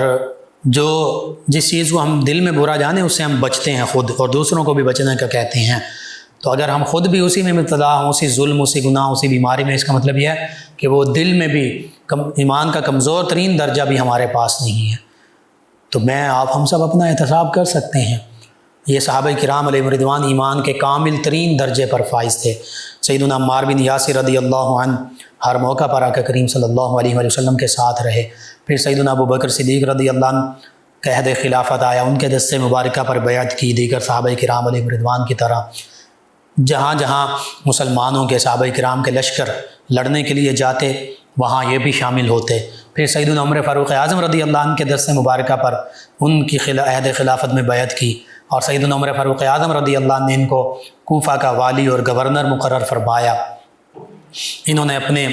جس چیز کو ہم دل میں برا جانیں اس سے ہم بچتے ہیں خود، اور دوسروں کو بھی بچنے کا کہتے ہیں. تو اگر ہم خود بھی اسی میں مبتلا ہوں، اسی ظلم، اسی گناہ، اسی بیماری میں، اس کا مطلب یہ ہے کہ وہ دل میں بھی ایمان کا کمزور ترین درجہ بھی ہمارے پاس نہیں ہے. تو ہم سب اپنا احتساب کر سکتے ہیں. یہ صحابہ کرام علیہ رضوان ایمان کے کامل ترین درجے پر فائز تھے. سیدنا عمار بن یاسر رضی اللہ عنہ ہر موقع پر آقا کریم صلی اللہ علیہ وسلم کے ساتھ رہے. پھر سیدنا ابو بکر صدیق رضی اللہ عنہ کا عہد خلافت آیا، ان کے دست مبارکہ پر بیعت کی. دیگر صحابہ کرام علیہ رضوان کی طرح جہاں جہاں مسلمانوں کے، صحابہ کرام کے لشکر لڑنے کے لیے جاتے، وہاں یہ بھی شامل ہوتے. پھر سیدنا عمر فاروق اعظم رضی اللہ عنہ کے دست مبارکہ پر ان کی عہد خلافت میں بیعت کی، اور سیدنا عمر فاروق اعظم رضی اللہ عنہ نے ان کو کوفہ کا والی اور گورنر مقرر فرمایا. انہوں نے اپنے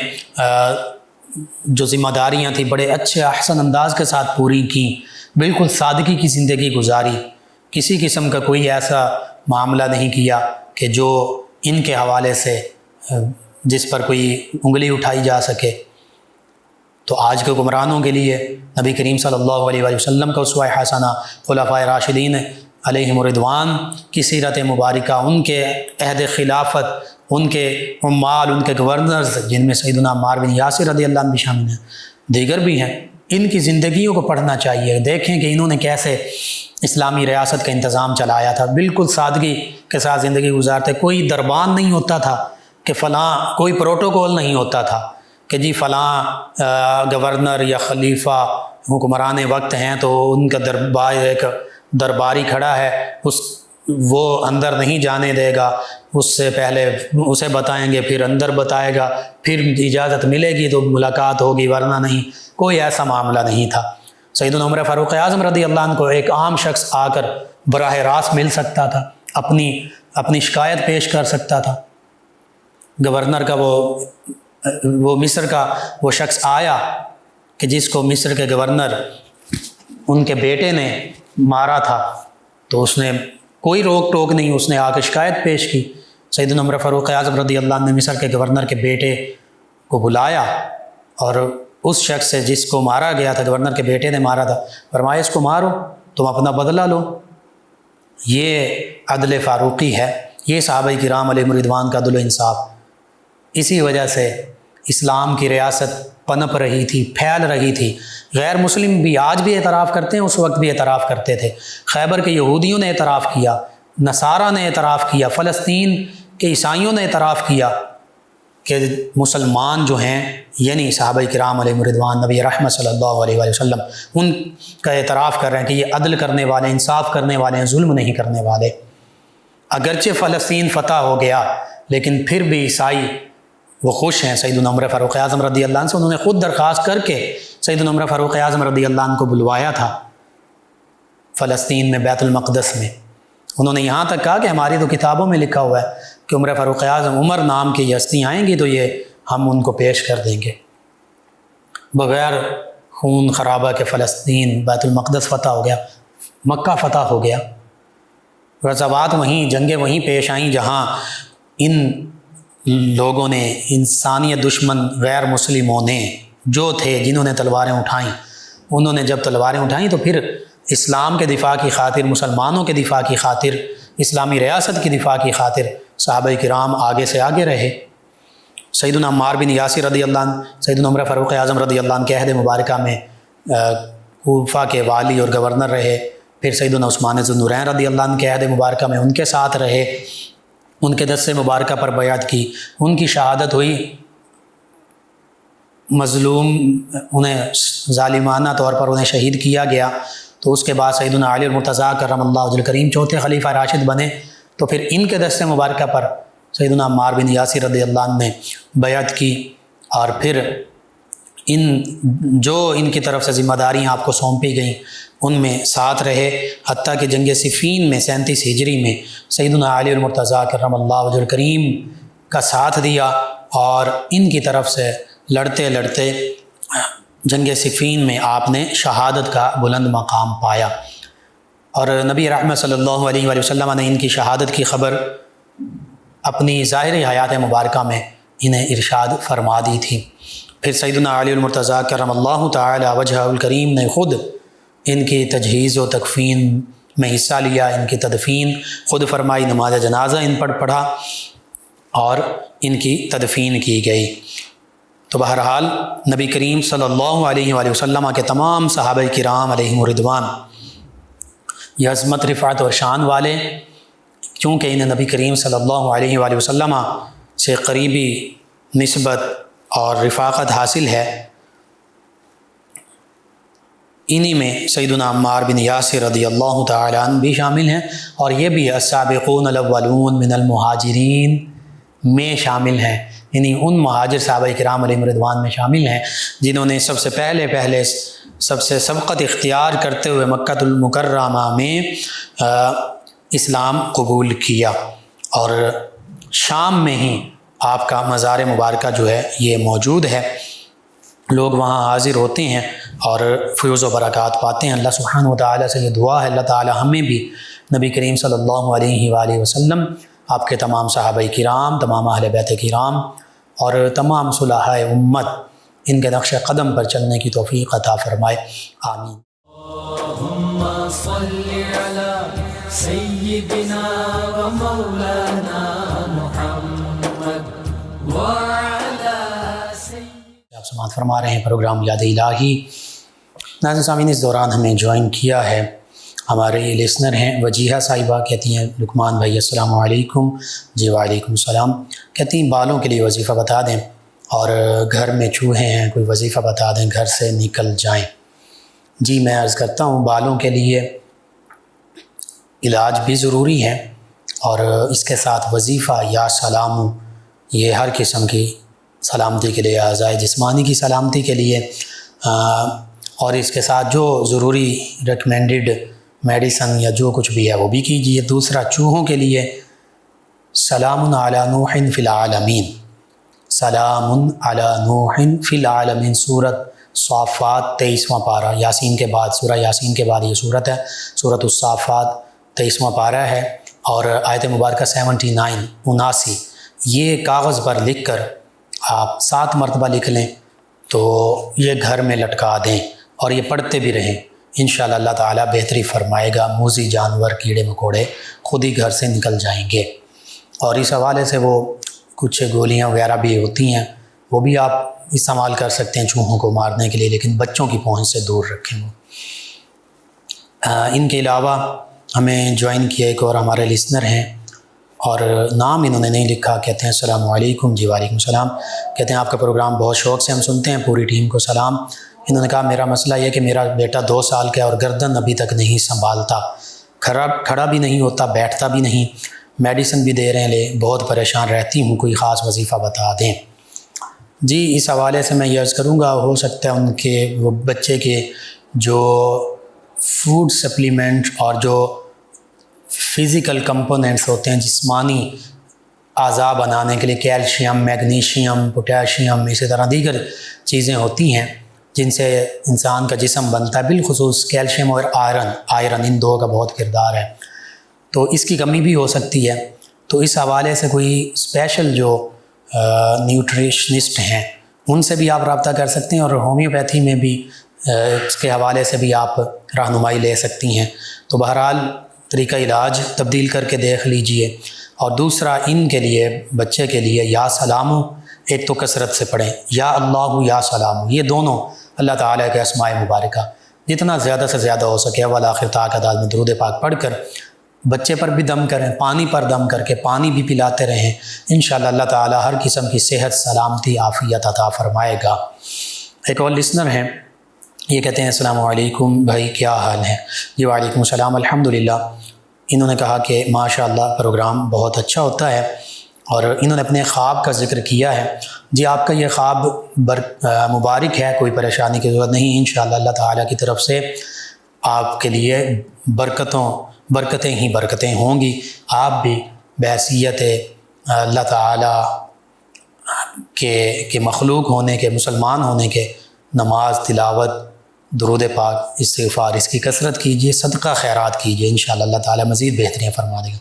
جو ذمہ داریاں تھیں بڑے اچھے احسن انداز کے ساتھ پوری کی، بالکل سادگی کی زندگی گزاری. کسی قسم کا کوئی ایسا معاملہ نہیں کیا کہ جو ان کے حوالے سے جس پر کوئی انگلی اٹھائی جا سکے. تو آج کے حکمرانوں کے لیے نبی کریم صلی اللہ علیہ وسلم کا اسوہ حسنہ، خلفائے راشدین علیہم رضوان کی سیرت مبارکہ، ان کے عہد خلافت، ان کے عمال، ان کے گورنرز، جن میں سیدنا عمار بن یاسر رضی اللہ عنہ بھی شامل ہیں، دیگر بھی ہیں. ان کی زندگیوں کو پڑھنا چاہیے، دیکھیں کہ انہوں نے کیسے اسلامی ریاست کا انتظام چلایا تھا. بالکل سادگی کے ساتھ زندگی گزارتے. کوئی دربان نہیں ہوتا تھا کہ فلاں، کوئی پروٹوکول نہیں ہوتا تھا کہ جی فلاں گورنر یا خلیفہ حکمران وقت ہیں تو ان کا ایک درباری کھڑا ہے، وہ اندر نہیں جانے دے گا، اس سے پہلے اسے بتائیں گے، پھر اندر بتائے گا، پھر اجازت ملے گی تو ملاقات ہوگی، ورنہ نہیں. کوئی ایسا معاملہ نہیں تھا. سیدنا عمر فاروق اعظم رضی اللہ عنہ کو ایک عام شخص آ کر براہ راست مل سکتا تھا، اپنی شکایت پیش کر سکتا تھا. گورنر کا وہ مصر کا وہ شخص آیا کہ جس کو مصر کے گورنر ان کے بیٹے نے مارا تھا تو اس نے کوئی روک ٹوک نہیں، اس نے آ کے شکایت پیش کی۔ سیدنا عمر فاروق اعظم رضی اللہ عنہ نے مصر کے گورنر کے بیٹے کو بلایا اور اس شخص سے جس کو مارا گیا تھا، گورنر کے بیٹے نے مارا تھا، فرمایا اس کو مارو، تم اپنا بدلہ لو۔ یہ عدل فاروقی ہے، یہ صحابہ کرام علیہم رضوان کا عدل و انصاف۔ اسی وجہ سے اسلام کی ریاست پنپ رہی تھی، پھیل رہی تھی۔ غیر مسلم بھی آج بھی اعتراف کرتے ہیں، اس وقت بھی اعتراف کرتے تھے۔ خیبر کے یہودیوں نے اعتراف کیا، نصارہ نے اعتراف کیا، فلسطین کے عیسائیوں نے اعتراف کیا کہ مسلمان جو ہیں یعنی صحابہ کرام علیہم رضوان، نبی رحمت صلی اللہ علیہ وآلہ وسلم، ان کا اعتراف کر رہے ہیں کہ یہ عدل کرنے والے، انصاف کرنے والے ہیں، ظلم نہیں کرنے والے۔ اگرچہ فلسطین فتح ہو گیا لیکن پھر بھی عیسائی وہ خوش ہیں سیدنا عمر فاروق اعظم رضی اللہ عنہ سے۔ انہوں نے خود درخواست کر کے سیدنا عمر فاروق اعظم رضی اللہ عنہ کو بلوایا تھا فلسطین میں، بیت المقدس میں۔ انہوں نے یہاں تک کہا کہ ہماری تو کتابوں میں لکھا ہوا ہے کہ عمر فاروق اعظم، عمر نام کی ہستی آئیں گی تو یہ ہم ان کو پیش کر دیں گے۔ بغیر خون خرابہ کے فلسطین، بیت المقدس فتح ہو گیا، مکہ فتح ہو گیا۔ غزوات وہیں، جنگیں وہیں پیش آئیں جہاں ان لوگوں نے، انسانیت دشمن غیر مسلموں نے جو تھے، جنہوں نے تلواریں اٹھائیں، انہوں نے جب تلواریں اٹھائیں تو پھر اسلام کے دفاع کی خاطر، مسلمانوں کے دفاع کی خاطر، اسلامی ریاست کی دفاع کی خاطر صحابہ کرام آگے سے آگے رہے۔ سیدنا عمار بن یاسر رضی اللہ عنہ سیدنا عمر فاروق اعظم رضی اللہ عنہ کے عہد مبارکہ میں کوفہ کے والی اور گورنر رہے۔ پھر سیدنا عثمان ذو النورین رضی اللہ عنہ کے عہد مبارکہ میں ان کے ساتھ رہے، ان کے دست مبارکہ پر بیعت کی، ان کی شہادت ہوئی، مظلوم انہیں ظالمانہ طور پر انہیں شہید کیا گیا۔ تو اس کے بعد سیدنا علی المرتضیٰ کرم اللہ وجہ الکریم چوتھے خلیفہ راشد بنے، تو پھر ان کے دست مبارکہ پر سیدنا عمار بن یاسر رضی اللہ عنہ نے بیعت کی، اور پھر جو ان کی طرف سے ذمہ داریاں آپ کو سونپی گئیں ان میں ساتھ رہے، حتیٰ کہ جنگ صفین میں 37 ہجری میں سیدنا علی المرتضیٰ کرم اللہ وجہ الکریم کا ساتھ دیا، اور ان کی طرف سے لڑتے لڑتے جنگ صفین میں آپ نے شہادت کا بلند مقام پایا، اور نبی رحمت صلی اللہ علیہ وآلہ وسلم نے ان کی شہادت کی خبر اپنی ظاہری حیات مبارکہ میں انہیں ارشاد فرما دی تھی۔ پھر سیدنا علی المرتضیٰ کرم اللہ تعالی وجہ الکریم نے خود ان کی تجہیز و تکفین میں حصہ لیا، ان کی تدفین خود فرمائی، نماز جنازہ ان پر پڑھا اور ان کی تدفین کی گئی۔ تو بہرحال نبی کریم صلی اللہ علیہ وآلہ وسلم کے تمام صحابہ کرام علیہم رضوان یہ عظمت، رفعت اور شان والے، چونکہ انہیں نبی کریم صلی اللہ علیہ وآلہ وسلم سے قریبی نسبت اور رفاقت حاصل ہے، انہی میں سیدنا عمار بن یاسر رضی اللہ تعالی عنہ بھی شامل ہیں، اور یہ بھی السابقون الاولون من المہاجرین میں شامل ہیں، یعنی ان مہاجر صحابہ کرام علیہم رضوان میں شامل ہیں جنہوں نے سب سے پہلے سب سے سبقت اختیار کرتے ہوئے مکہ المکرمہ میں اسلام قبول کیا، اور شام میں ہی آپ کا مزار مبارکہ جو ہے یہ موجود ہے۔ لوگ وہاں حاضر ہوتے ہیں اور فیوز و برکات پاتے ہیں۔ اللہ سبحانہ و تعالیٰ سے یہ دعا ہے، اللہ تعالیٰ ہمیں بھی نبی کریم صلی اللہ علیہ وآلہ وسلم، آپ کے تمام صحابہ کرام، تمام اہل بیت کرام اور تمام صلحاء امت، ان کے نقش قدم پر چلنے کی توفیق عطا فرمائے، آمین۔ اللہم صلی علی سیدنا و مولانا محمد وعلی سیدنا۔ آپ سماعت فرما رہے ہیں پروگرام یاد الہی۔ ناظرین سامعین، اس دوران ہمیں جوائن کیا ہے ہمارے لسنر ہیں وجیحہ صاحبہ، کہتی ہیں لقمان بھائی السلام علیکم۔ جی وعلیکم السلام۔ کہتی ہیں بالوں کے لیے وظیفہ بتا دیں، اور گھر میں چوہے ہیں، کوئی وظیفہ بتا دیں، گھر سے نکل جائیں۔ جی میں عرض کرتا ہوں، بالوں کے لیے علاج بھی ضروری ہے، اور اس کے ساتھ وظیفہ یا سلام، یہ ہر قسم کی سلامتی کے لیے، اعضائے جسمانی کی سلامتی کے لیے، اور اس کے ساتھ جو ضروری ریکمینڈڈ میڈیسن یا جو کچھ بھی ہے وہ بھی کیجیے۔ دوسرا، چوہوں کے لیے سلام علی نوح فی العالمین، سلام علی نوح فی العالمین، سورۃ صافات 23واں پارہ، یاسین کے بعد، سورہ یاسین کے بعد یہ صورت ہے، سورۃ الصافات 23واں پارہ ہے، اور آیت مبارکہ 79 یہ کاغذ پر لکھ کر آپ 7 مرتبہ لکھ لیں تو یہ گھر میں لٹکا دیں اور یہ پڑھتے بھی رہیں، انشاءاللہ اللہ تعالیٰ بہتری فرمائے گا، موذی جانور کیڑے مکوڑے خود ہی گھر سے نکل جائیں گے۔ اور اس حوالے سے وہ کچھ گولیاں وغیرہ بھی ہوتی ہیں، وہ بھی آپ استعمال کر سکتے ہیں چوہوں کو مارنے کے لیے، لیکن بچوں کی پہنچ سے دور رکھیں وہ۔ ان کے علاوہ ہمیں جوائن کیا ایک اور ہمارے لسنر ہیں، اور نام انہوں نے نہیں لکھا، کہتے ہیں السلام علیکم۔ جی وعلیکم السلام۔ کہتے ہیں آپ کا پروگرام بہت شوق سے ہم سنتے ہیں، پوری ٹیم کو سلام۔ انہوں نے کہا میرا مسئلہ یہ کہ میرا بیٹا 2 سال کا ہے اور گردن ابھی تک نہیں سنبھالتا، کھڑا بھی نہیں ہوتا، بیٹھتا بھی نہیں، میڈیسن بھی دے رہے ہیں، بہت پریشان رہتی ہوں، کوئی خاص وظیفہ بتا دیں۔ جی اس حوالے سے میں یہ عرض کروں گا، ہو سکتا ہے ان کے وہ بچے کے جو فوڈ سپلیمنٹ اور جو فزیکل کمپوننٹس ہوتے ہیں، جسمانی اعضاء بنانے کے لیے کیلشیم، میگنیشیم، پوٹیشیم، اسی طرح دیگر چیزیں ہوتی ہیں جن سے انسان کا جسم بنتا ہے، بالخصوص کیلشیم اور آئرن ان دو کا بہت کردار ہے، تو اس کی کمی بھی ہو سکتی ہے۔ تو اس حوالے سے کوئی اسپیشل جو نیوٹریشنسٹ ہیں ان سے بھی آپ رابطہ کر سکتے ہیں، اور ہومیوپیتھی میں بھی اس کے حوالے سے بھی آپ رہنمائی لے سکتی ہیں۔ تو بہرحال طریقہ علاج تبدیل کر کے دیکھ لیجئے۔ اور دوسرا ان کے لیے، بچے کے لیے، یا سلام ایک تو کثرت سے پڑھیں، یا اللہ یا سلام، یہ دونوں اللہ تعالیٰ کے اسماء مبارکہ جتنا زیادہ سے زیادہ ہو سکے اول آخر تا اعداد میں درود پاک پڑھ کر بچے پر بھی دم کریں، پانی پر دم کر کے پانی بھی پلاتے رہیں، انشاءاللہ اللہ تعالیٰ ہر قسم کی صحت، سلامتی، عافیت عطا فرمائے گا۔ ایک اور لسنر ہیں، یہ کہتے ہیں السلام علیکم بھائی، کیا حال ہے؟ جی وعلیکم السلام، الحمدللہ۔ انہوں نے کہا کہ ماشاءاللہ پروگرام بہت اچھا ہوتا ہے، اور انہوں نے اپنے خواب کا ذکر کیا ہے۔ جی آپ کا یہ خواب مبارک ہے، کوئی پریشانی کی ضرورت نہیں، انشاءاللہ اللہ تعالیٰ کی طرف سے آپ کے لیے برکتیں ہی برکتیں ہوں گی۔ آپ بھی بحیثیت اللہ تعالیٰ کے مخلوق ہونے کے، مسلمان ہونے کے، نماز، تلاوت، درود پاک، استغفار، اس کی کثرت کیجئے، صدقہ خیرات کیجئے، انشاءاللہ اللہ تعالیٰ مزید بہتریاں فرما دے گا۔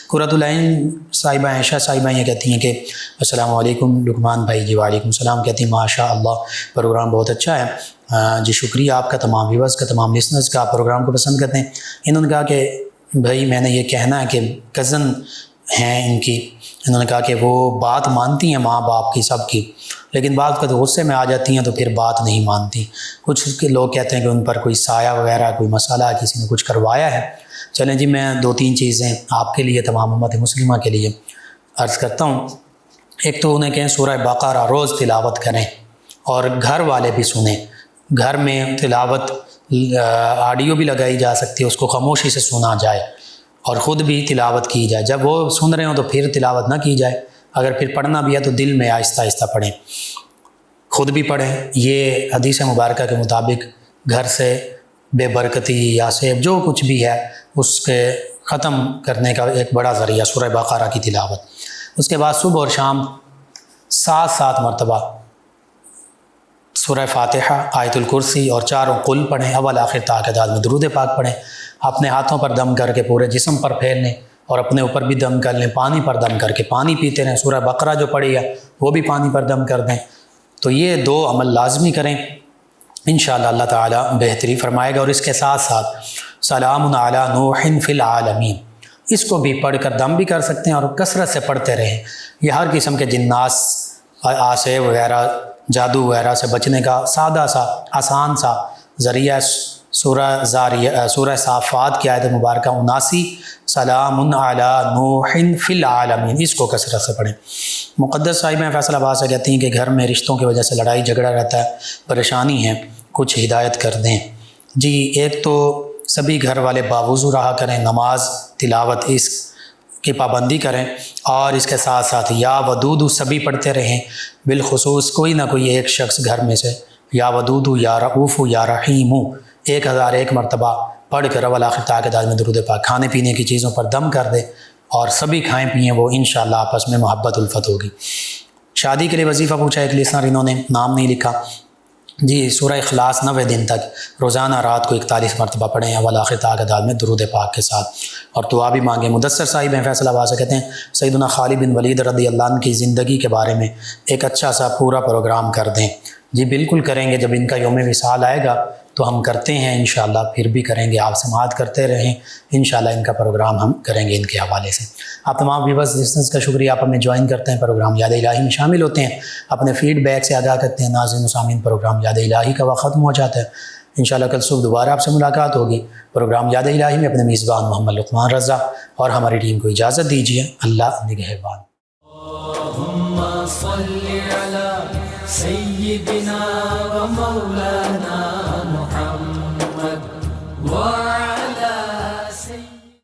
قرۃ العین صاحبہ، عائشہ صاحبہ یہ کہتی ہیں کہ السلام علیکم لقمان بھائی۔ جی وعلیکم السلام۔ کہتی ہیں ماشاء اللہ پروگرام بہت اچھا ہے۔ جی شکریہ آپ کا، تمام ویورز کا، تمام لسنرز کا، آپ پروگرام کو پسند کرتے ہیں۔ انہوں نے کہا کہ بھائی میں نے یہ کہنا ہے کہ کزن ہیں ان کی، انہوں نے کہا کہ وہ بات مانتی ہیں ماں باپ کی، سب کی، لیکن بعض کا غصے میں آ جاتی ہیں تو پھر بات نہیں مانتی۔ کچھ لوگ کہتے ہیں کہ ان پر کوئی سایہ وغیرہ، کوئی مسئلہ، کسی نے کچھ کروایا ہے۔ چلیں جی میں 2-3 چیزیں آپ کے لیے، تمام امت مسلمہ کے لیے عرض کرتا ہوں۔ ایک تو انہیں کہیں سورہ بقرہ روز تلاوت کریں، اور گھر والے بھی سنیں۔ گھر میں تلاوت آڈیو بھی لگائی جا سکتی ہے، اس کو خاموشی سے سنا جائے، اور خود بھی تلاوت کی جائے۔ جب وہ سن رہے ہوں تو پھر تلاوت نہ کی جائے، اگر پھر پڑھنا بھی ہے تو دل میں آہستہ آہستہ پڑھیں، خود بھی پڑھیں۔ یہ حدیث مبارکہ کے مطابق گھر سے بے برکتی یا سیب جو کچھ بھی ہے اس کے ختم کرنے کا ایک بڑا ذریعہ سورہ بقرہ کی تلاوت۔ اس کے بعد صبح اور شام 7 مرتبہ سورہ فاتحہ، آیت الکرسی اور 4 قل پڑھیں، اول آخر تا اعداد میں درود پاک پڑھیں۔ اپنے ہاتھوں پر دم کر کے پورے جسم پر پھیر لیں، اور اپنے اوپر بھی دم کر لیں، پانی پر دم کر کے پانی پیتے رہیں، سورہ بقرہ جو پڑھی ہے وہ بھی پانی پر دم کر دیں۔ تو یہ 2 عمل لازمی کریں، انشاءاللہ اللہ تعالیٰ بہتری فرمائے گا۔ اور اس کے ساتھ ساتھ سلام علی نوح فی العالمین، اس کو بھی پڑھ کر دم بھی کر سکتے ہیں، اور کثرت سے پڑھتے رہیں۔ یہ ہر قسم کے جنات، آسے وغیرہ، جادو وغیرہ سے بچنے کا سادہ سا، آسان سا ذریعہ سورہ صافات کی آیت مبارکہ 79 سلام علی نوح فی العالمین، اس کو کثرت سے پڑھیں۔ مقدس صاحبہ فیصل آباد سے کہتی ہیں کہ گھر میں رشتوں کی وجہ سے لڑائی جھگڑا رہتا ہے، پریشانی ہے، کچھ ہدایت کر دیں۔ جی ایک تو سبھی گھر والے باوضو رہا کریں، نماز، تلاوت اس کی پابندی کریں، اور اس کے ساتھ ساتھ یا ودود سبھی پڑھتے رہیں، بالخصوص کوئی نہ کوئی ایک شخص گھر میں سے یا ودود یا رؤوف یا رحیم 1001 مرتبہ پڑھ کر اول آخر تا اعداد میں درود پاک، کھانے پینے کی چیزوں پر دم کر دے، اور سبھی کھائیں پئیں، وہ انشاءاللہ آپس میں محبت الفت ہوگی۔ شادی کے لیے وظیفہ پوچھا ایک لسنر، انہوں نے نام نہیں لکھا، جی سورہ اخلاص 90 دن تک روزانہ رات کو 41 مرتبہ پڑھیں اول آخر تعداد میں درود پاک کے ساتھ، اور دعا بھی مانگیں۔ مدثر صاحب ہیں فیصل آباد سے، کہتے ہیں سیدنا خالد بن ولید رضی اللہ عنہ کی زندگی کے بارے میں ایک اچھا سا پورا پروگرام کر دیں۔ جی بالکل کریں گے، جب ان کا یوم وصال آئے گا تو ہم کرتے ہیں انشاءاللہ، پھر بھی کریں گے، آپ سماعت کرتے رہیں، انشاءاللہ ان کا پروگرام ہم کریں گے ان کے حوالے سے۔ آپ تمام ویورز لسنرز کا شکریہ، آپ ہمیں جوائن کرتے ہیں، پروگرام یاد الہی میں شامل ہوتے ہیں، اپنے فیڈ بیک سے آگاہ کرتے ہیں۔ ناظرین و سامعین، پروگرام یاد الہی کا وقت ختم ہو جاتا ہے، انشاءاللہ کل صبح دوبارہ آپ سے ملاقات ہوگی۔ پروگرام یاد الہی میں اپنے میزبان محمد لقمان رضا اور ہماری ٹیم کو اجازت دیجیے۔ اللہ نگہبان۔ اللهم صل على سيدنا ومولانا